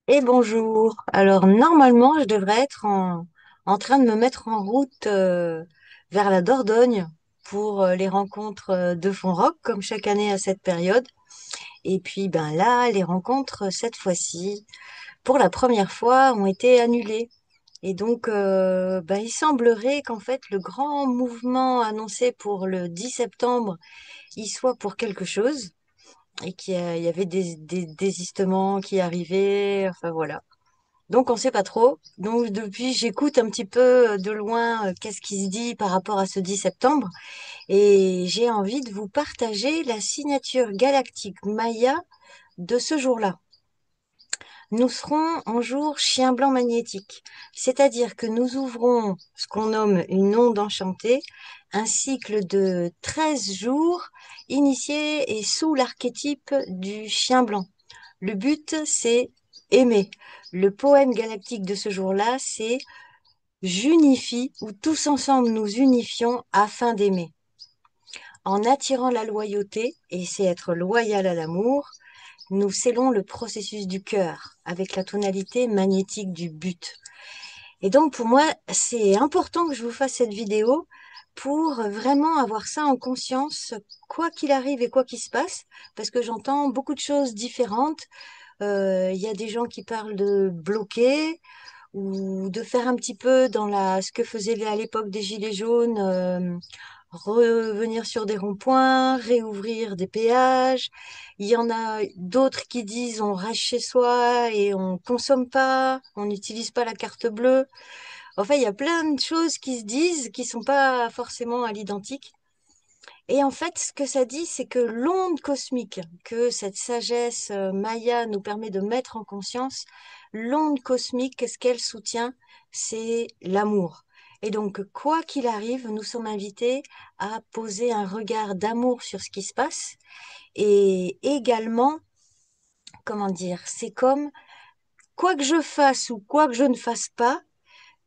Et bonjour. Alors normalement, je devrais être en train de me mettre en route vers la Dordogne pour les rencontres de Fonrock, comme chaque année à cette période. Et puis ben là, les rencontres cette fois-ci, pour la première fois, ont été annulées. Et donc, ben, il semblerait qu'en fait, le grand mouvement annoncé pour le 10 septembre y soit pour quelque chose et qu'il y avait des désistements qui arrivaient. Enfin voilà. Donc, on ne sait pas trop. Donc, depuis, j'écoute un petit peu de loin qu'est-ce qui se dit par rapport à ce 10 septembre. Et j'ai envie de vous partager la signature galactique Maya de ce jour-là. Nous serons en jour chien blanc magnétique, c'est-à-dire que nous ouvrons ce qu'on nomme une onde enchantée, un cycle de 13 jours initié et sous l'archétype du chien blanc. Le but, c'est aimer. Le poème galactique de ce jour-là, c'est j'unifie ou tous ensemble nous unifions afin d'aimer. En attirant la loyauté, et c'est être loyal à l'amour, nous scellons le processus du cœur avec la tonalité magnétique du but. Et donc pour moi, c'est important que je vous fasse cette vidéo pour vraiment avoir ça en conscience, quoi qu'il arrive et quoi qu'il se passe, parce que j'entends beaucoup de choses différentes. Il y a des gens qui parlent de bloquer ou de faire un petit peu dans ce que faisaient à l'époque des Gilets jaunes, revenir sur des ronds-points, réouvrir des péages. Il y en a d'autres qui disent on reste chez soi et on consomme pas, on n'utilise pas la carte bleue. Enfin, il y a plein de choses qui se disent qui sont pas forcément à l'identique. Et en fait, ce que ça dit, c'est que l'onde cosmique que cette sagesse maya nous permet de mettre en conscience, l'onde cosmique, qu'est-ce qu'elle soutient? C'est l'amour. Et donc, quoi qu'il arrive, nous sommes invités à poser un regard d'amour sur ce qui se passe. Et également, comment dire, c'est comme, quoi que je fasse ou quoi que je ne fasse pas,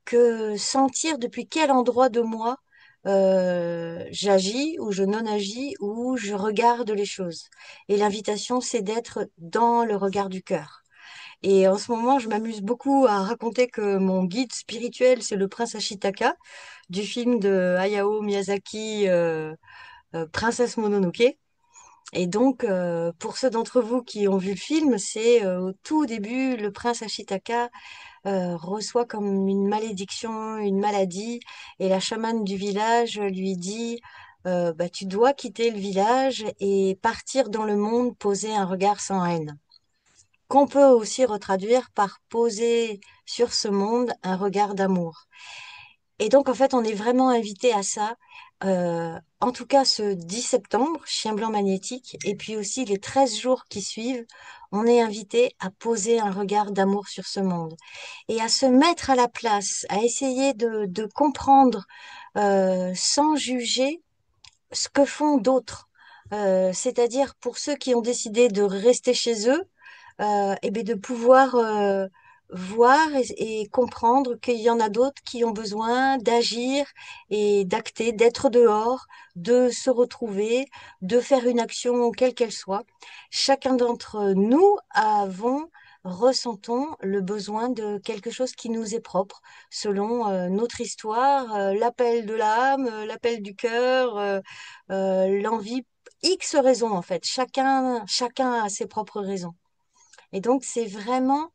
que sentir depuis quel endroit de moi j'agis ou je non-agis ou je regarde les choses. Et l'invitation, c'est d'être dans le regard du cœur. Et en ce moment, je m'amuse beaucoup à raconter que mon guide spirituel, c'est le prince Ashitaka du film de Hayao Miyazaki, Princesse Mononoke. Et donc, pour ceux d'entre vous qui ont vu le film, c'est au tout début, le prince Ashitaka reçoit comme une malédiction, une maladie, et la chamane du village lui dit, bah, tu dois quitter le village et partir dans le monde, poser un regard sans haine, qu'on peut aussi retraduire par poser sur ce monde un regard d'amour. Et donc, en fait, on est vraiment invité à ça. En tout cas, ce 10 septembre, Chien blanc magnétique, et puis aussi les 13 jours qui suivent, on est invité à poser un regard d'amour sur ce monde et à se mettre à la place, à essayer de comprendre sans juger ce que font d'autres. C'est-à-dire pour ceux qui ont décidé de rester chez eux, et bien de pouvoir voir et comprendre qu'il y en a d'autres qui ont besoin d'agir et d'acter, d'être dehors, de se retrouver, de faire une action quelle qu'elle soit. Chacun d'entre nous ressentons le besoin de quelque chose qui nous est propre, selon notre histoire, l'appel de l'âme, l'appel du cœur, l'envie. X raisons en fait. Chacun a ses propres raisons. Et donc, c'est vraiment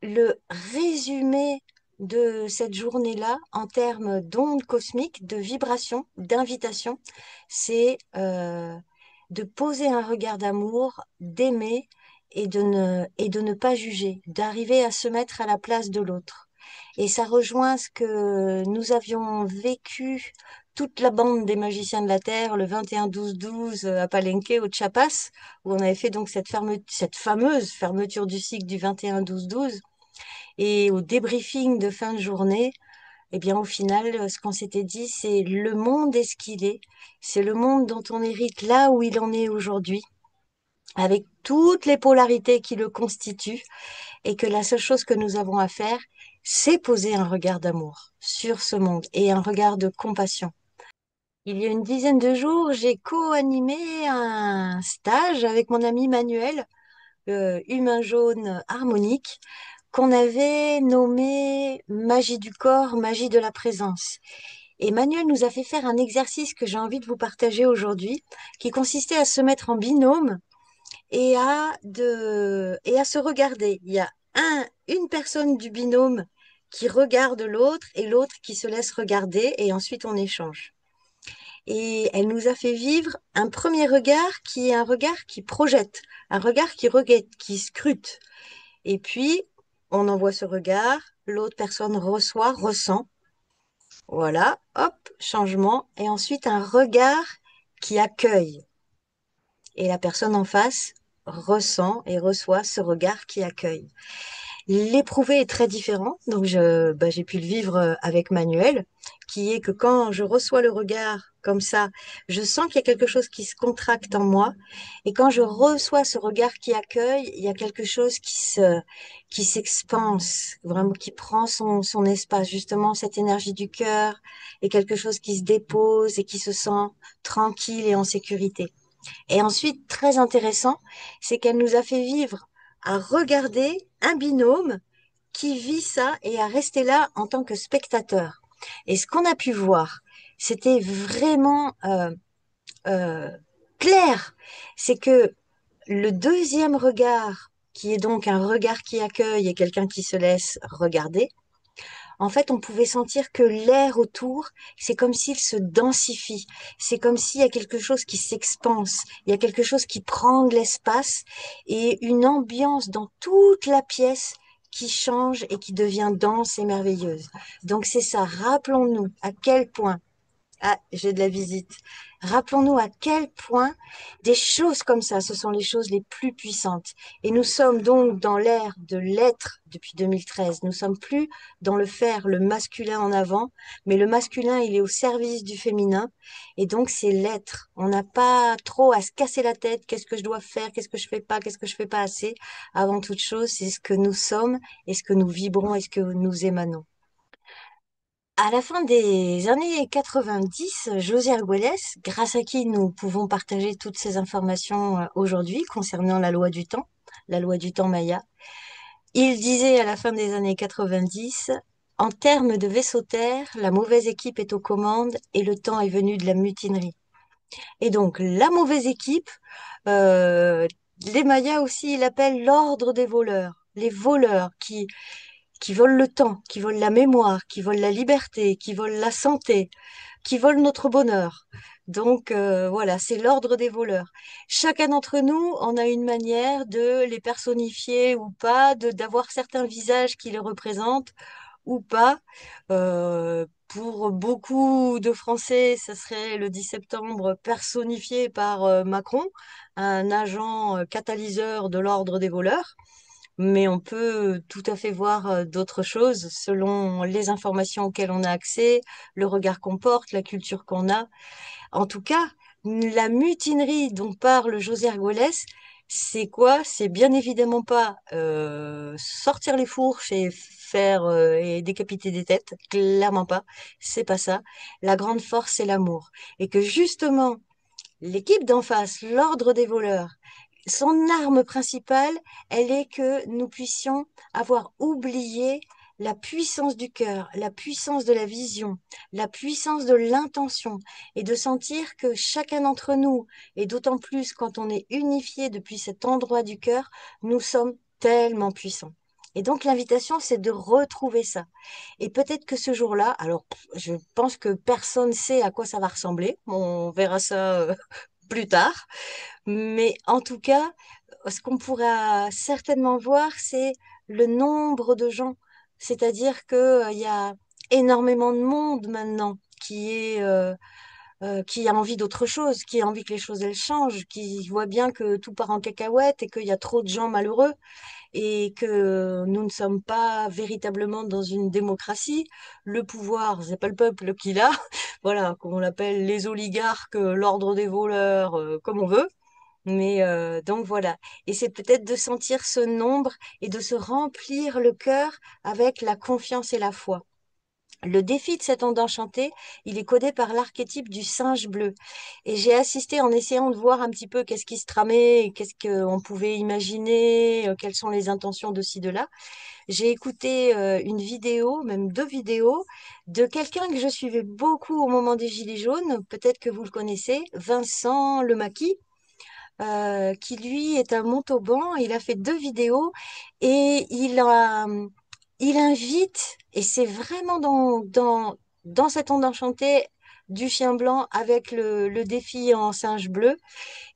le résumé de cette journée-là en termes d'ondes cosmiques, de vibrations, d'invitation. C'est de poser un regard d'amour, d'aimer et de ne pas juger, d'arriver à se mettre à la place de l'autre. Et ça rejoint ce que nous avions vécu toute la bande des magiciens de la Terre le 21-12-12 à Palenque, au Chiapas, où on avait fait donc cette fameuse fermeture du cycle du 21-12-12. Et au débriefing de fin de journée, eh bien, au final, ce qu'on s'était dit, c'est le monde est ce qu'il est. C'est le monde dont on hérite là où il en est aujourd'hui, avec toutes les polarités qui le constituent, et que la seule chose que nous avons à faire, c'est poser un regard d'amour sur ce monde et un regard de compassion. Il y a une dizaine de jours, j'ai co-animé un stage avec mon ami Manuel humain jaune harmonique qu'on avait nommé magie du corps, magie de la présence. Et Manuel nous a fait faire un exercice que j'ai envie de vous partager aujourd'hui, qui consistait à se mettre en binôme et à se regarder. Il y a une personne du binôme qui regarde l'autre et l'autre qui se laisse regarder et ensuite on échange. Et elle nous a fait vivre un premier regard qui est un regard qui projette, un regard qui reguette, qui scrute. Et puis, on envoie ce regard, l'autre personne reçoit, ressent. Voilà, hop, changement. Et ensuite, un regard qui accueille. Et la personne en face ressent et reçoit ce regard qui accueille. L'éprouvé est très différent, donc j'ai pu le vivre avec Manuel, qui est que quand je reçois le regard comme ça, je sens qu'il y a quelque chose qui se contracte en moi, et quand je reçois ce regard qui accueille, il y a quelque chose qui s'expanse, vraiment qui prend son espace, justement cette énergie du cœur, et quelque chose qui se dépose et qui se sent tranquille et en sécurité. Et ensuite, très intéressant, c'est qu'elle nous a fait vivre à regarder un binôme qui vit ça et à rester là en tant que spectateur. Et ce qu'on a pu voir, c'était vraiment euh, clair. C'est que le deuxième regard, qui est donc un regard qui accueille et quelqu'un qui se laisse regarder, en fait, on pouvait sentir que l'air autour, c'est comme s'il se densifie. C'est comme s'il y a quelque chose qui s'expanse. Il y a quelque chose qui prend de l'espace et une ambiance dans toute la pièce qui change et qui devient dense et merveilleuse. Donc c'est ça. Rappelons-nous à quel point ah, j'ai de la visite. Rappelons-nous à quel point des choses comme ça, ce sont les choses les plus puissantes. Et nous sommes donc dans l'ère de l'être depuis 2013. Nous sommes plus dans le faire, le masculin en avant, mais le masculin, il est au service du féminin. Et donc, c'est l'être. On n'a pas trop à se casser la tête. Qu'est-ce que je dois faire? Qu'est-ce que je fais pas? Qu'est-ce que je fais pas assez? Avant toute chose, c'est ce que nous sommes et ce que nous vibrons et ce que nous émanons. À la fin des années 90, José Argüelles, grâce à qui nous pouvons partager toutes ces informations aujourd'hui concernant la loi du temps Maya, il disait à la fin des années 90, en termes de vaisseau terre, la mauvaise équipe est aux commandes et le temps est venu de la mutinerie. Et donc, la mauvaise équipe, euh, les Mayas aussi, ils l'appellent l'ordre des voleurs. Les voleurs qui volent le temps, qui volent la mémoire, qui volent la liberté, qui volent la santé, qui volent notre bonheur. Donc voilà, c'est l'ordre des voleurs. Chacun d'entre nous, on a une manière de les personnifier ou pas, de d'avoir certains visages qui les représentent ou pas. Pour beaucoup de Français, ça serait le 10 septembre personnifié par Macron, un agent catalyseur de l'ordre des voleurs. Mais on peut tout à fait voir d'autres choses selon les informations auxquelles on a accès, le regard qu'on porte, la culture qu'on a. En tout cas, la mutinerie dont parle José Argüelles, c'est quoi? C'est bien évidemment pas sortir les fourches et faire et décapiter des têtes, clairement pas. C'est pas ça. La grande force, c'est l'amour. Et que justement, l'équipe d'en face, l'ordre des voleurs, son arme principale, elle est que nous puissions avoir oublié la puissance du cœur, la puissance de la vision, la puissance de l'intention, et de sentir que chacun d'entre nous, et d'autant plus quand on est unifié depuis cet endroit du cœur, nous sommes tellement puissants. Et donc l'invitation, c'est de retrouver ça. Et peut-être que ce jour-là, alors je pense que personne sait à quoi ça va ressembler, on verra ça plus tard, mais en tout cas, ce qu'on pourra certainement voir, c'est le nombre de gens. C'est-à-dire que, il y a énormément de monde maintenant qui a envie d'autre chose, qui a envie que les choses elles changent, qui voit bien que tout part en cacahuète et qu'il y a trop de gens malheureux et que nous ne sommes pas véritablement dans une démocratie. Le pouvoir, c'est pas le peuple qui l'a. Voilà, qu'on l'appelle les oligarques, l'ordre des voleurs, comme on veut. Mais donc voilà. Et c'est peut-être de sentir ce nombre et de se remplir le cœur avec la confiance et la foi. Le défi de cet onde enchantée, il est codé par l'archétype du singe bleu. Et j'ai assisté en essayant de voir un petit peu qu'est-ce qui se tramait, qu'est-ce qu'on pouvait imaginer, quelles sont les intentions de ci, de là. J'ai écouté une vidéo, même deux vidéos, de quelqu'un que je suivais beaucoup au moment des Gilets jaunes, peut-être que vous le connaissez, Vincent Lemaquis, qui lui est un Montauban. Il a fait deux vidéos et il invite, et c'est vraiment dans cette onde enchantée du chien blanc avec le défi en singe bleu,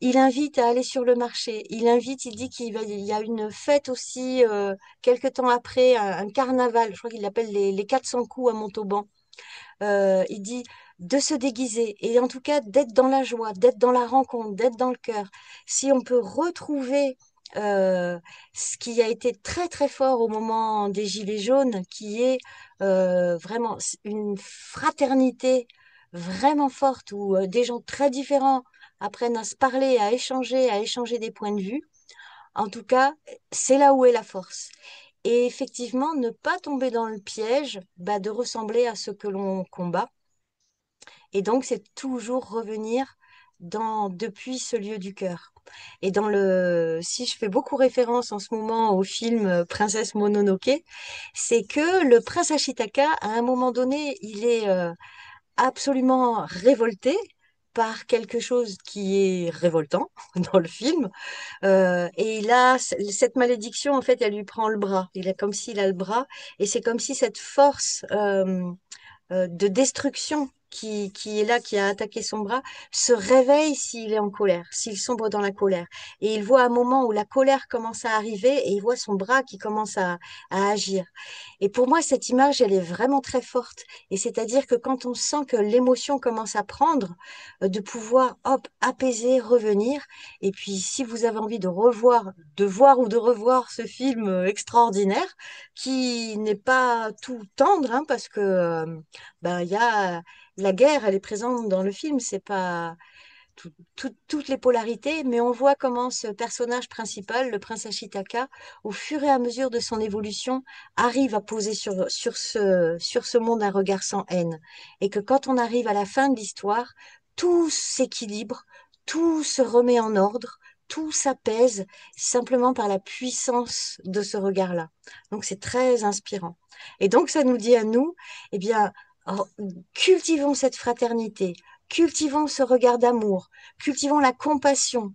il invite à aller sur le marché. Il invite, il dit il y a une fête aussi, quelque temps après, un carnaval, je crois qu'il l'appelle les 400 coups à Montauban. Il dit de se déguiser et en tout cas d'être dans la joie, d'être dans la rencontre, d'être dans le cœur. Si on peut retrouver ce qui a été très très fort au moment des Gilets jaunes, qui est vraiment une fraternité vraiment forte où des gens très différents apprennent à se parler, à échanger des points de vue. En tout cas, c'est là où est la force. Et effectivement, ne pas tomber dans le piège bah, de ressembler à ce que l'on combat. Et donc, c'est toujours revenir depuis ce lieu du cœur. Et si je fais beaucoup référence en ce moment au film Princesse Mononoke, c'est que le prince Ashitaka, à un moment donné, il est absolument révolté par quelque chose qui est révoltant dans le film. Et il a cette malédiction, en fait, elle lui prend le bras. Il est comme s'il a le bras, et c'est comme si cette force de destruction qui est là, qui a attaqué son bras, se réveille s'il est en colère, s'il sombre dans la colère. Et il voit un moment où la colère commence à arriver et il voit son bras qui commence à agir. Et pour moi, cette image, elle est vraiment très forte. Et c'est-à-dire que quand on sent que l'émotion commence à prendre, de pouvoir, hop, apaiser, revenir. Et puis, si vous avez envie de voir ou de revoir ce film extraordinaire, qui n'est pas tout tendre, hein, parce que ben, il y a la guerre, elle est présente dans le film, c'est pas toutes les polarités, mais on voit comment ce personnage principal, le prince Ashitaka, au fur et à mesure de son évolution, arrive à poser sur ce monde un regard sans haine. Et que quand on arrive à la fin de l'histoire, tout s'équilibre, tout se remet en ordre, tout s'apaise simplement par la puissance de ce regard-là. Donc c'est très inspirant. Et donc ça nous dit à nous, eh bien, oh, cultivons cette fraternité, cultivons ce regard d'amour, cultivons la compassion.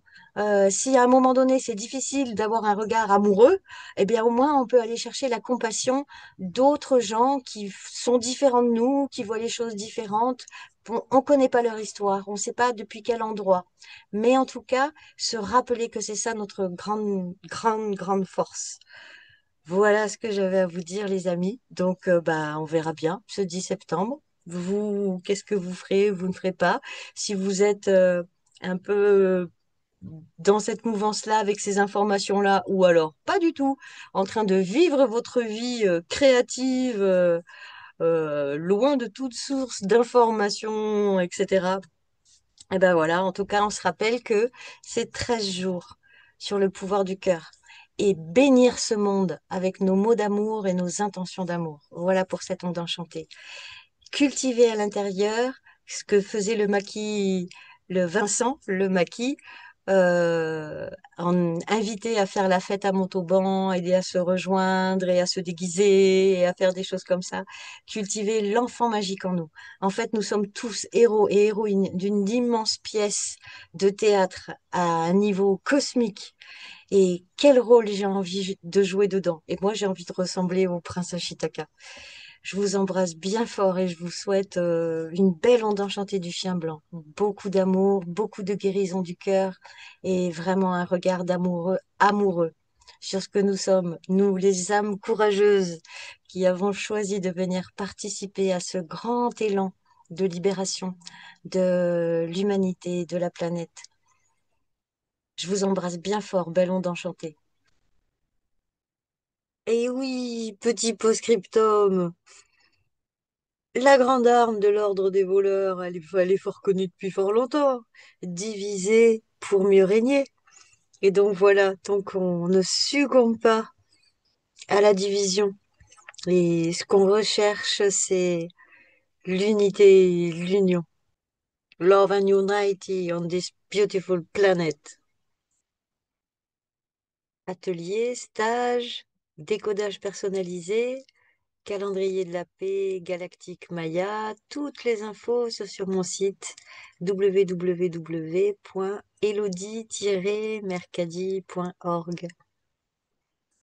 Si à un moment donné c'est difficile d'avoir un regard amoureux, eh bien au moins on peut aller chercher la compassion d'autres gens qui sont différents de nous, qui voient les choses différentes. Bon, on ne connaît pas leur histoire, on ne sait pas depuis quel endroit, mais en tout cas se rappeler que c'est ça notre grande, grande, grande force. Voilà ce que j'avais à vous dire, les amis. Donc, bah, on verra bien ce 10 septembre. Vous, qu'est-ce que vous ferez, vous ne ferez pas? Si vous êtes un peu dans cette mouvance-là, avec ces informations-là, ou alors pas du tout, en train de vivre votre vie créative, loin de toute source d'informations, etc. Et ben voilà, en tout cas, on se rappelle que c'est 13 jours sur le pouvoir du cœur et bénir ce monde avec nos mots d'amour et nos intentions d'amour. Voilà pour cette onde enchantée. Cultiver à l'intérieur ce que faisait le Vincent, le maquis, invité à faire la fête à Montauban, aider à se rejoindre et à se déguiser et à faire des choses comme ça. Cultiver l'enfant magique en nous. En fait, nous sommes tous héros et héroïnes d'une immense pièce de théâtre à un niveau cosmique. Et quel rôle j'ai envie de jouer dedans. Et moi, j'ai envie de ressembler au prince Ashitaka. Je vous embrasse bien fort et je vous souhaite une belle onde enchantée du chien blanc. Beaucoup d'amour, beaucoup de guérison du cœur et vraiment un regard d'amoureux, amoureux sur ce que nous sommes, nous les âmes courageuses qui avons choisi de venir participer à ce grand élan de libération de l'humanité, de la planète. Je vous embrasse bien fort, belle onde enchantée. Et oui, petit post-scriptum. La grande arme de l'ordre des voleurs, elle est fort connue depuis fort longtemps. Diviser pour mieux régner. Et donc voilà, tant qu'on ne succombe pas à la division. Et ce qu'on recherche, c'est l'unité, l'union. Love and unity on this beautiful planet. Atelier, stage, décodage personnalisé, calendrier de la paix, galactique Maya, toutes les infos sur mon site www.elodie-mercadi.org.